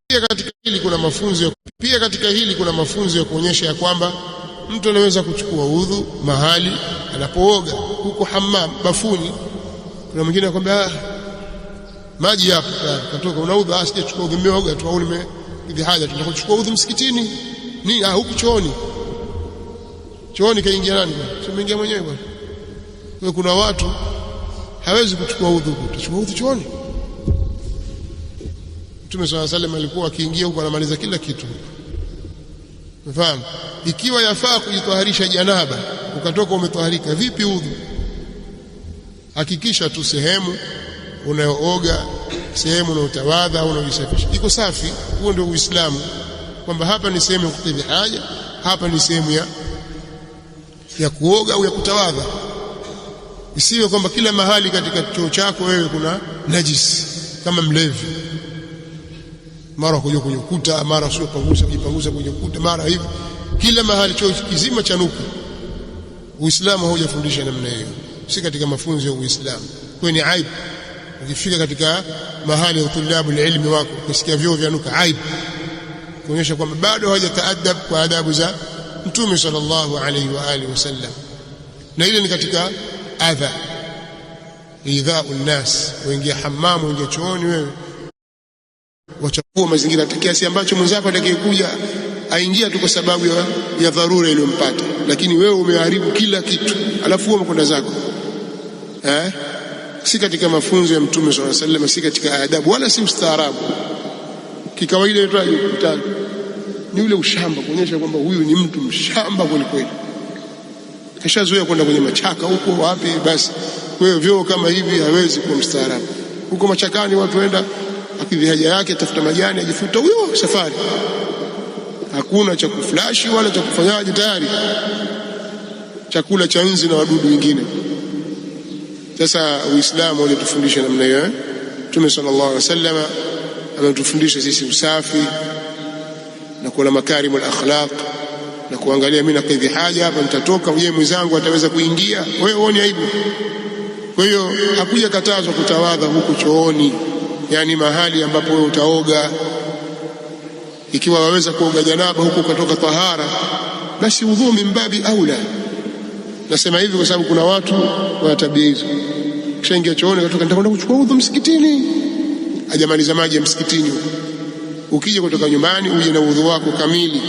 Pia katika hili kuna mafunzo ya kuonyesha ya kwamba mtu anaweza kuchukua udhu mahali anapooga, huko hammam, bafuni. Kuna mwingine anakuambia maji hapo katoka, unaudha, sijachukua udhu, nimeoga tu au nimekidhi haja, tunakuchukua udhu msikitini ni huku chooni kaingia nani bwana? Simeingia mwenyewe bwana. Kwa kuna watu hawezi kuchukua udhu, utachukua udhu chooni. Mtume swalla salam alikuwa akiingia huko anamaliza kila kitu. Unafahamu? Ikiwa yafaa kujitaharisha janaba, ukatoka umetaharika, vipi udhu? Hakikisha tu sehemu unayooga, sehemu unayotawadha au unajisafisha iko safi. Huo ndio Uislamu, kwamba hapa ni sehemu ya kukidhi haja, hapa ni sehemu ya kuoga au ya kutawadha. Isiwe kwamba kila mahali katika choo chako wewe kuna najisi kama mlevi, mara kuja kwenye ukuta, mara sio kujipangusa kwenye ukuta, mara hivi, kila mahali choo kizima chanuka. Uislamu haujafundisha namna hiyo, si katika mafunzo ya Uislamu. Kwa ni aibu ukifika katika mahali ya tulabu ilmi wako kusikia vyoo vyanuka, aibu, kuonyesha kwamba bado hawajataadab kwa adabu za Mtume sallallahu alayhi wa alihi wasallam. Na ile ni katika adha, idha'u nnas. Waingia hamamu, waingia chooni, wewe wachafua mazingira kiasi ambacho mwenzako atakayekuja aingia tu kwa sababu ya dharura iliyompata, lakini wewe umeharibu kila kitu, alafu wewe umekwenda zako. Si katika mafunzo ya Mtume sallallahu alayhi wasallam, si katika adabu, wala si ustaarabu. Kikawaida yetu ni ule ushamba, kuonyesha kwamba huyu ni mtu mshamba kweli kweli, kashazoea kwenda kwenye machaka huko wapi. Basi wewe vyoo kama hivi hawezi kuwa mstaarabu. Huko machakani watu waenda akidhi haja yake, tafuta majani, ajifuta huyo safari, hakuna cha kuflashi wala cha kufanyaje, tayari chakula cha nzi na wadudu wengine. Sasa Uislamu unatufundisha namna hiyo. Mtume sallallahu alaihi wasallam ametufundisha sisi usafi na kuwa na makarimul akhlaq na kuangalia, mimi nakidhi haja hapa, nitatoka, yeye mwenzangu ataweza kuingia, wewe uone aibu. Kwa hiyo hakuja katazwa kutawadha huko chooni, yani mahali ambapo wewe utaoga. Ikiwa waweza kuoga janaba huko kutoka tahara, basi udhu mimbabi aula. Nasema hivi kwa sababu kuna watu wana tabia hizo, kishaingia chooni katoka, nitakwenda kuchukua udhu msikitini, ajamaliza maji ya msikitini. Ukija kutoka nyumbani uje na udhu wako kamili.